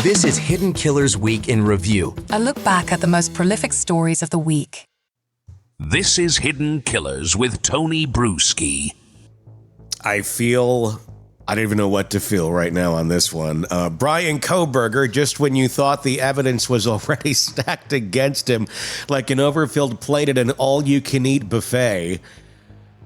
This is Hidden Killers Week in Review. A look back at the most prolific stories of the week. This is Hidden Killers with Tony Brueski. I don't even know what to feel right now on this one. Bryan Kohberger, just when you thought the evidence was already stacked against him, like an overfilled plate at an all-you-can-eat buffet,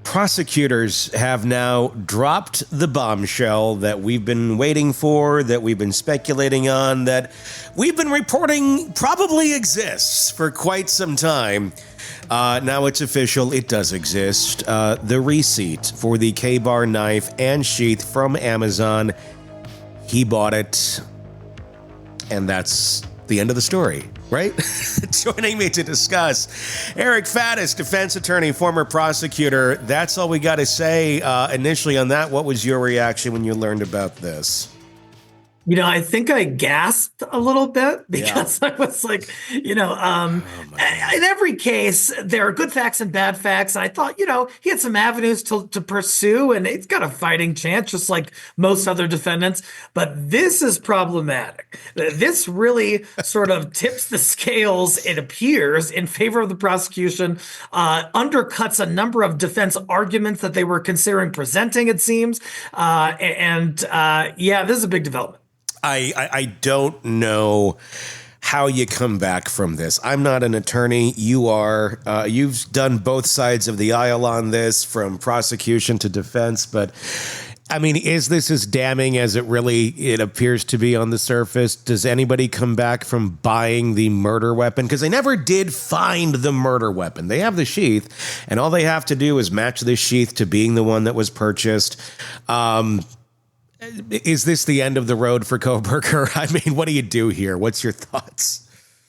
prosecutors have now dropped the bombshell that we've been waiting for, that we've been speculating on, that we've been reporting probably exists for quite some time. Now it's official, it does exist. The receipt for the K-bar knife and sheath from Amazon, he bought it, and that's the end of the story, right? Joining me to discuss, Eric Faddis, defense attorney, former prosecutor. That's all we got to say initially on that. What was your reaction when you learned about this? You know, I think I gasped a little bit because I was like, in every case, there are good facts and bad facts. And I thought, he had some avenues to pursue, and he's got a fighting chance, just like most other defendants. But this is problematic. This really sort of tips the scales, it appears, in favor of the prosecution, undercuts a number of defense arguments that they were considering presenting, it seems. This is a big development. I don't know how you come back from this. I'm not an attorney. You are. You've done both sides of the aisle on this, from prosecution to defense. But, I mean, is this as damning as it appears to be on the surface? Does anybody come back from buying the murder weapon? Because they never did find the murder weapon. They have the sheath, and all they have to do is match the sheath to being the one that was purchased. Is this the end of the road for Kohberger? I mean, what do you do here? What's your thoughts?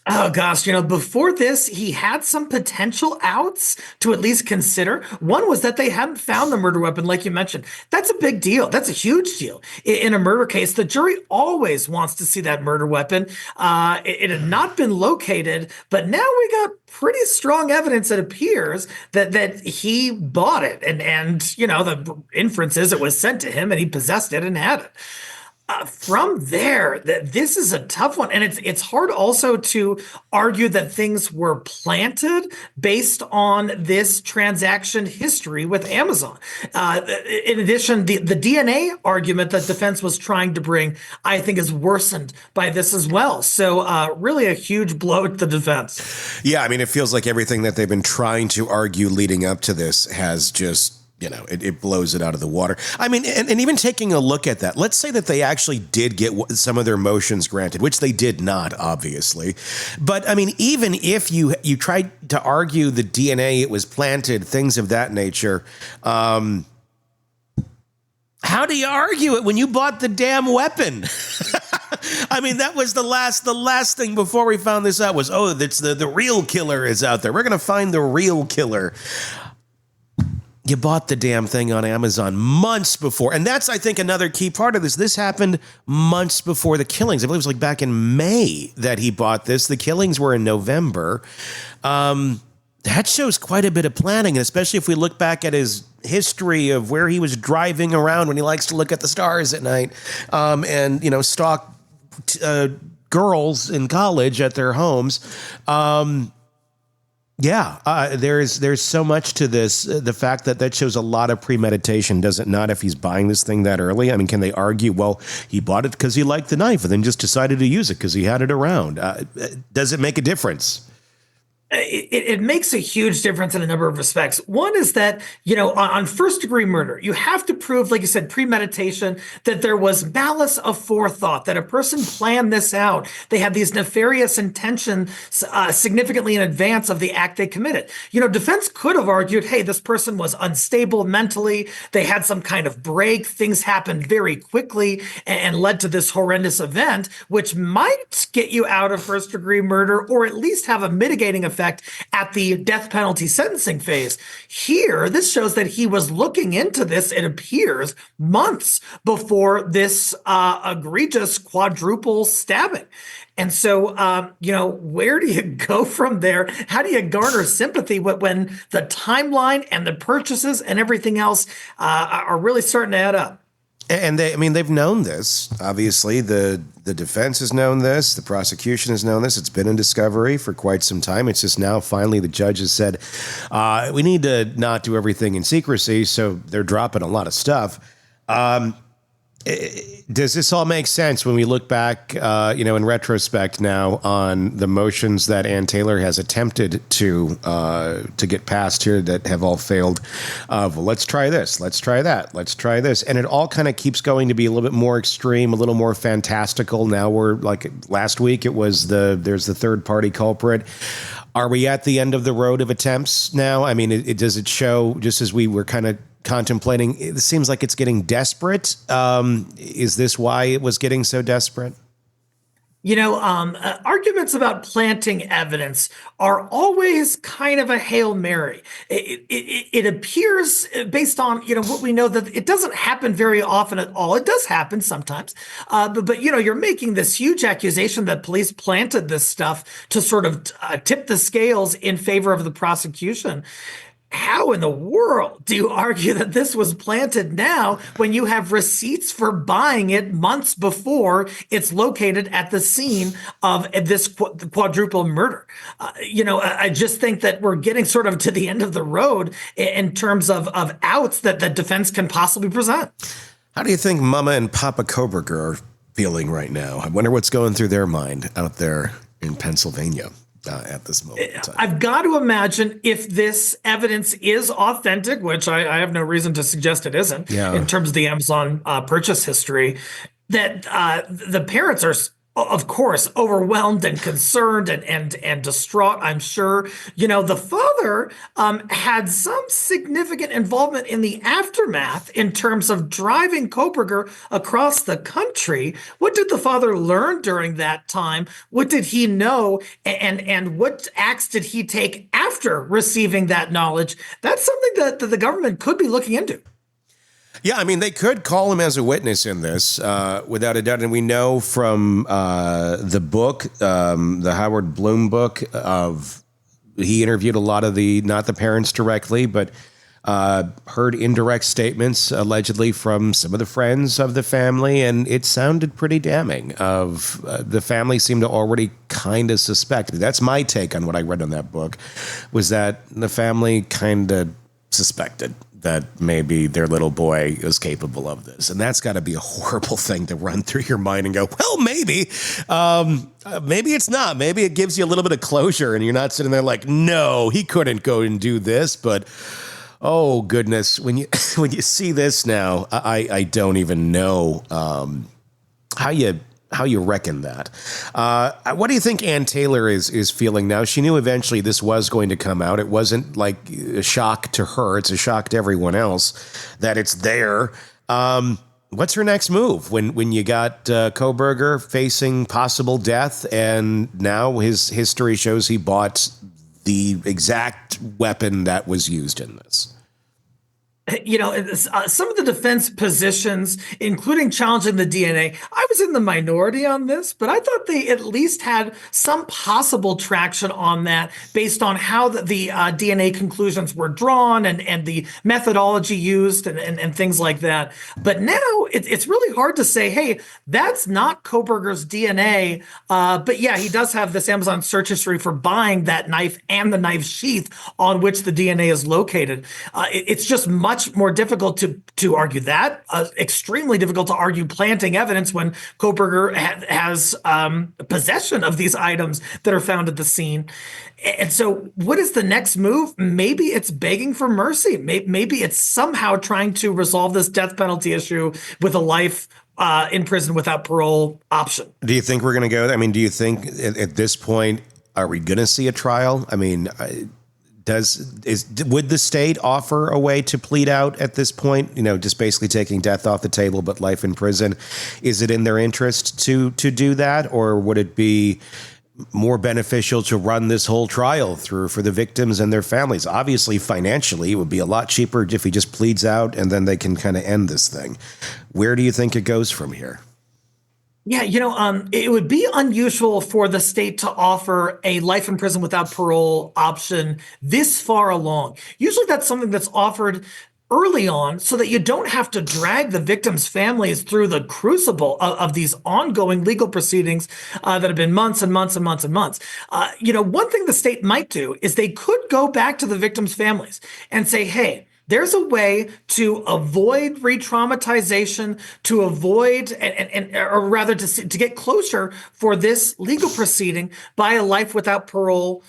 Oh, gosh, before this, he had some potential outs to at least consider. One was that they hadn't found the murder weapon, like you mentioned. That's a big deal. That's a huge deal. In a murder case, the jury always wants to see that murder weapon. It had not been located, but now we got pretty strong evidence, it appears, that he bought it. And the inference is it was sent to him and he possessed it and had it. From there, this is a tough one. And it's hard also to argue that things were planted based on this transaction history with Amazon. In addition, the DNA argument that defense was trying to bring, I think, is worsened by this as well. So really a huge blow to the defense. Yeah, I mean, it feels like everything that they've been trying to argue leading up to this has just... it blows it out of the water. I mean, and even taking a look at that, let's say that they actually did get some of their motions granted, which they did not, obviously. But I mean, even if you tried to argue the DNA, it was planted, things of that nature, how do you argue it when you bought the damn weapon? I mean, that was the last thing before we found this out was, that's the real killer is out there. We're going to find the real killer. You bought the damn thing on Amazon months before. And that's, I think, another key part of this. This happened months before the killings. I believe it was like back in May that he bought this. The killings were in November. That shows quite a bit of planning, especially if we look back at his history of where he was driving around when he likes to look at the stars at night and stalk girls in college at their homes. There's so much to this. The fact that shows a lot of premeditation, does it not, if he's buying this thing that early? I mean, can they argue, well, he bought it because he liked the knife and then just decided to use it because he had it around? Does it make a difference? It makes a huge difference in a number of respects. One is that, on first-degree murder, you have to prove, like you said, premeditation, that there was malice aforethought, that a person planned this out. They had these nefarious intentions significantly in advance of the act they committed. Defense could have argued, hey, this person was unstable mentally. They had some kind of break. Things happened very quickly and led to this horrendous event, which might get you out of first-degree murder or at least have a mitigating effect at the death penalty sentencing phase. Here, this shows that he was looking into this, it appears, months before this egregious quadruple stabbing. And so, where do you go from there? How do you garner sympathy when the timeline and the purchases and everything else are really starting to add up? And they've known this. Obviously, the defense has known this. The prosecution has known this. It's been in discovery for quite some time. It's just now finally the judge has said, we need to not do everything in secrecy. So they're dropping a lot of stuff. Does this all make sense when we look back, in retrospect now on the motions that Ann Taylor has attempted to get passed here that have all failed? Well, let's try this, let's try that, let's try this, and it all kind of keeps going to be a little bit more extreme, a little more fantastical. Now we're like last week, it was there's the third party culprit. Are we at the end of the road of attempts now? I mean, does it show, just as we were kind of contemplating, it seems like it's getting desperate. Is this why it was getting so desperate? Arguments about planting evidence are always kind of a Hail Mary. It appears, based on, what we know, that it doesn't happen very often at all. It does happen sometimes. But you're making this huge accusation that police planted this stuff to sort of tip the scales in favor of the prosecution. How in the world do you argue that this was planted now when you have receipts for buying it months before it's located at the scene of this quadruple murder? I just think that we're getting sort of to the end of the road in terms of outs that the defense can possibly present. How do you think Mama and Papa Kohberger are feeling right now? I wonder what's going through their mind out there in Pennsylvania. At this moment in time. I've got to imagine, if this evidence is authentic, which I have no reason to suggest it isn't, in terms of the Amazon purchase history, that the parents are, of course, overwhelmed and concerned and distraught, I'm sure. The father had some significant involvement in the aftermath in terms of driving Kohberger across the country. What did the father learn during that time? What did he know? And what acts did he take after receiving that knowledge? That's something that the government could be looking into. Yeah, I mean, they could call him as a witness in this, without a doubt. And we know from the book, the Howard Bloom book, he interviewed a lot of not the parents directly, but heard indirect statements allegedly from some of the friends of the family. And it sounded pretty damning. The family seemed to already kind of suspect. That's my take on what I read on that book, was that the family kind of suspected that maybe their little boy is capable of this. And that's got to be a horrible thing to run through your mind and go, well, maybe it's not. Maybe it gives you a little bit of closure and you're not sitting there like, no, he couldn't go and do this. But, oh, goodness, when you see this now, I don't even know how you reckon that. What do you think Ann Taylor is feeling now? She knew eventually this was going to come out. It wasn't like a shock to her. It's a shock to everyone else that it's there. What's her next move when you got Kohberger facing possible death, and now his history shows he bought the exact weapon that was used in this? Some of the defense positions, including challenging the DNA, I was in the minority on this, but I thought they at least had some possible traction on that based on how the DNA conclusions were drawn and the methodology used and things like that. But now it's really hard to say, hey, that's not Kohberger's DNA. But yeah, he does have this Amazon search history for buying that knife and the knife sheath on which the DNA is located. It's just much more difficult to argue that, extremely difficult to argue planting evidence when Kohberger has possession of these items that are found at the scene. And so what is the next move? Maybe it's begging for mercy. Maybe it's somehow trying to resolve this death penalty issue with a life in prison without parole option. Do you think we're going to go there? I mean, do you think at this point, are we going to see a trial? I mean, would the state offer a way to plead out at this point? Just basically taking death off the table, but life in prison. Is it in their interest to do that, or would it be more beneficial to run this whole trial through for the victims and their families? Obviously, financially, it would be a lot cheaper if he just pleads out and then they can kind of end this thing. Where do you think it goes from here? Yeah, it would be unusual for the state to offer a life in prison without parole option this far along. Usually that's something that's offered early on so that you don't have to drag the victims' families through the crucible of these ongoing legal proceedings that have been months and months and months and months. One thing the state might do is they could go back to the victims' families and say, hey, there's a way to avoid re-traumatization, to avoid, or rather to get closure for this legal proceeding by a life without parole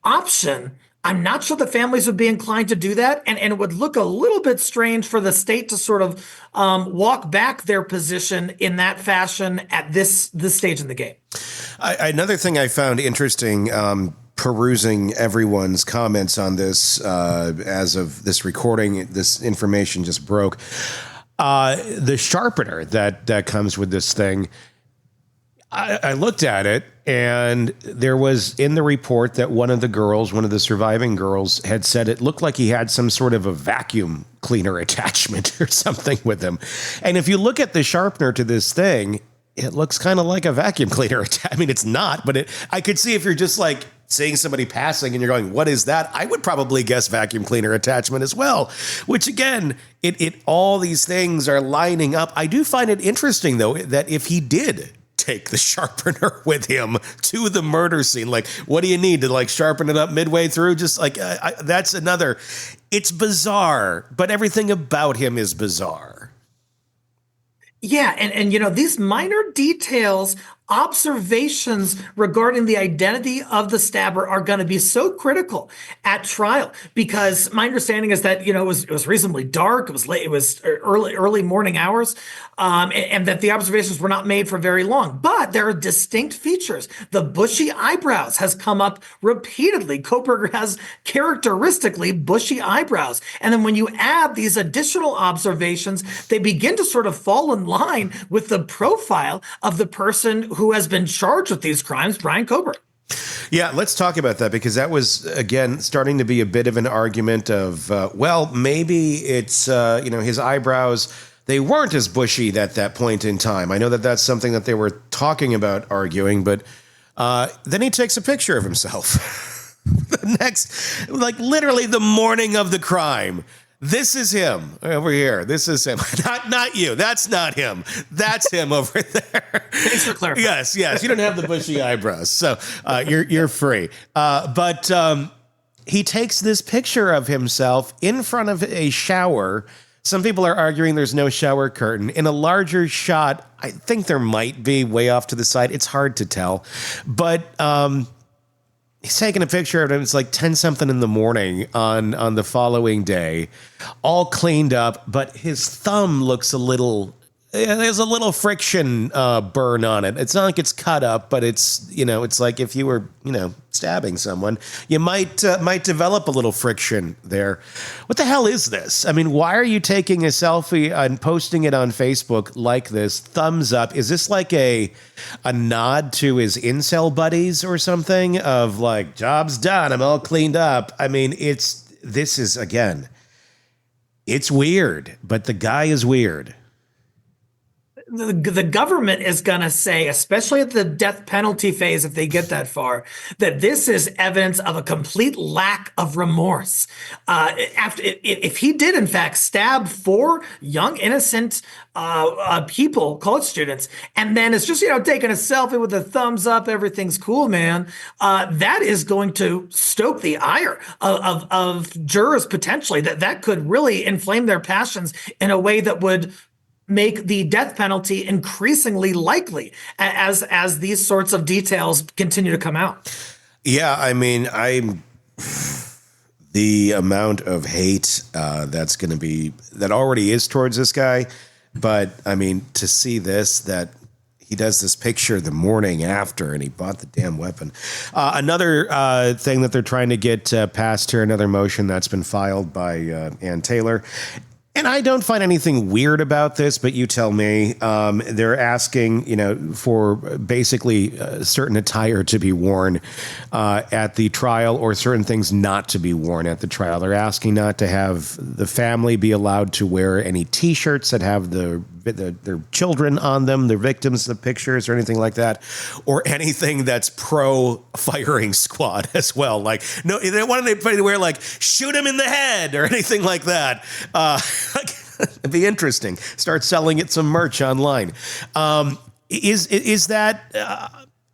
option. I'm not sure the families would be inclined to do that, and it would look a little bit strange for the state to sort of walk back their position in that fashion at this stage in the game. Another thing I found interesting, perusing everyone's comments on this as of this recording, this information just broke. The sharpener that comes with this thing, I looked at it, and there was in the report that one of the surviving girls had said it looked like he had some sort of a vacuum cleaner attachment or something with him. And if you look at the sharpener to this thing, it looks kind of like a vacuum cleaner. I mean, it's not, but I could see if you're just like seeing somebody passing and you're going, what is that? I would probably guess vacuum cleaner attachment as well, which again, all these things are lining up. I do find it interesting though, that if he did take the sharpener with him to the murder scene, like, what do you need to like sharpen it up midway through? Just like, that's another, it's bizarre, but everything about him is bizarre. Yeah, and these minor details, observations regarding the identity of the stabber are going to be so critical at trial, because my understanding is that it was reasonably dark, it was late, it was early morning hours, and that the observations were not made for very long. But there are distinct features. The bushy eyebrows has come up repeatedly. Kohberger has characteristically bushy eyebrows, and then when you add these additional observations, they begin to sort of fall in line with the profile of the person who has been charged with these crimes, Bryan Kohberger. Yeah, let's talk about that, because that was, again, starting to be a bit of an argument of, maybe it's, his eyebrows, they weren't as bushy at that point in time. I know that that's something that they were talking about arguing, but then he takes a picture of himself. The next, like literally the morning of the crime. This is him over here. This is him. Not you. That's not him. That's him over there. Thanks for clarifying. Yes. You don't have the bushy eyebrows, so you're free. But he takes this picture of himself in front of a shower. Some people are arguing there's no shower curtain. In a larger shot, I think there might be way off to the side. It's hard to tell. But he's taking a picture of him. It's like 10 something in the morning on the following day, all cleaned up, but his thumb looks there's a little friction burn on it. It's not like it's cut up, but it's like if you were, stabbing someone, you might develop a little friction there. What the hell is this? I mean, why are you taking a selfie and posting it on Facebook like this? Thumbs up. Is this like a nod to his incel buddies or something of like, job's done, I'm all cleaned up? I mean, it's weird, but the guy is weird. The government is going to say, especially at the death penalty phase, if they get that far, that this is evidence of a complete lack of remorse. If he did, in fact, stab 4 young, innocent people, college students, and then it's just, taking a selfie with a thumbs up, everything's cool, man, that is going to stoke the ire of jurors potentially. That could really inflame their passions in a way that would make the death penalty increasingly likely as these sorts of details continue to come out. Yeah, I mean, the amount of hate that already is towards this guy, but I mean, to see that he does this picture the morning after and he bought the damn weapon. Another thing that they're trying to get passed here, another motion that's been filed by Ann Taylor. And I don't find anything weird about this, but you tell me. They're asking, for basically certain attire to be worn at the trial, or certain things not to be worn at the trial. They're asking not to have the family be allowed to wear any T-shirts that have the their children on them, their victims, the pictures, or anything like that, or anything that's pro firing squad as well. Like, no, they don't want anybody to wear like shoot him in the head or anything like that. It'd be interesting. Start selling it some merch online. Is that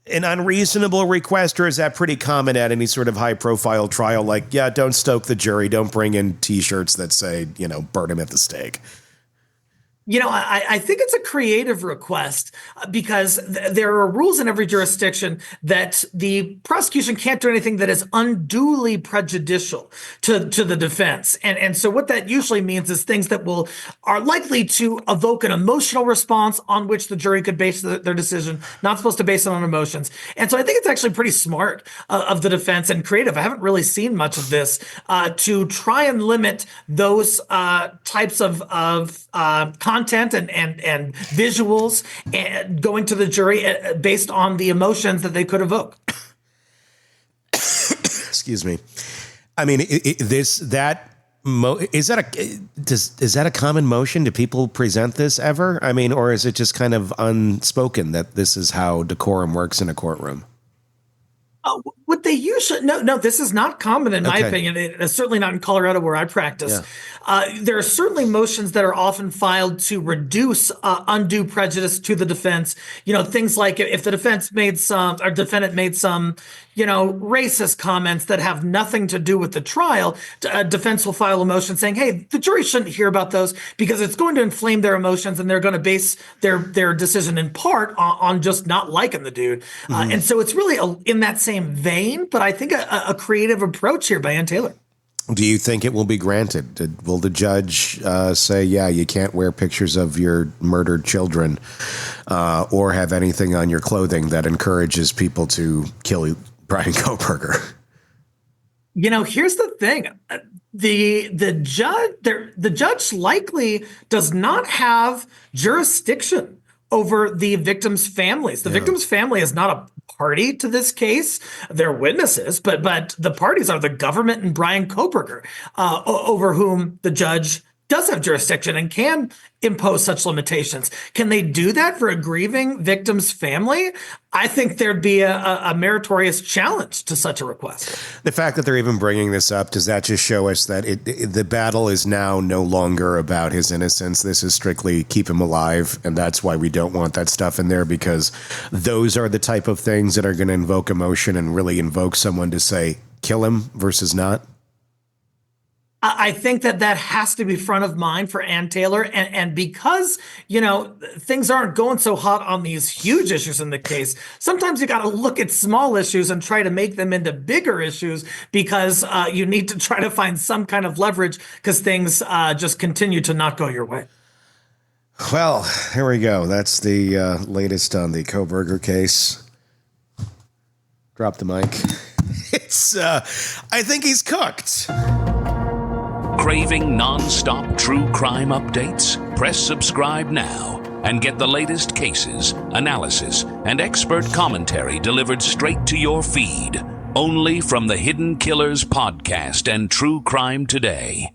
an unreasonable request, or is that pretty common at any sort of high-profile trial? Like, yeah, don't stoke the jury. Don't bring in T-shirts that say, burn him at the stake. I think it's a creative request because there are rules in every jurisdiction that the prosecution can't do anything that is unduly prejudicial to the defense. And so what that usually means is things that are likely to evoke an emotional response on which the jury could base their decision, not supposed to base it on emotions. And so I think it's actually pretty smart of the defense and creative. I haven't really seen much of this to try and limit those types of content and visuals and going to the jury based on the emotions that they could evoke. Excuse me. I mean, is that a common motion? Do people present this ever? I mean, or is it just kind of unspoken that this is how decorum works in a courtroom? What they usually no, this is not common in my opinion. It's certainly not in Colorado where I practice. Yeah. There are certainly motions that are often filed to reduce undue prejudice to the defense. Things like if the defendant made some racist comments that have nothing to do with the trial, defense will file a motion saying, hey, the jury shouldn't hear about those because it's going to inflame their emotions and they're going to base their decision in part on just not liking the dude. Mm-hmm. And so it's really in that same vein, but I think a creative approach here by Ann Taylor. Do you think it will be granted? Will the judge say, yeah, you can't wear pictures of your murdered children or have anything on your clothing that encourages people to kill Bryan Kohberger? Here's the thing. The judge likely does not have jurisdiction over the victims' families. The victim's family is not a party to this case. They're witnesses, but the parties are the government and Bryan Kohberger, over whom the judge does have jurisdiction and can impose such limitations. Can they do that for a grieving victim's family? I think there'd be a meritorious challenge to such a request. The fact that they're even bringing this up, does that just show us that the battle is now no longer about his innocence? This is strictly keep him alive, and that's why we don't want that stuff in there, because those are the type of things that are going to invoke emotion and really invoke someone to say, kill him versus not? I think that has to be front of mind for Ann Taylor. And because, things aren't going so hot on these huge issues in the case, sometimes you got to look at small issues and try to make them into bigger issues because you need to try to find some kind of leverage because things just continue to not go your way. Well, here we go. That's the latest on the Kohberger case. Drop the mic. I think he's cooked. Craving non-stop true crime updates? Press subscribe now and get the latest cases, analysis, and expert commentary delivered straight to your feed. Only from the Hidden Killers podcast and True Crime Today.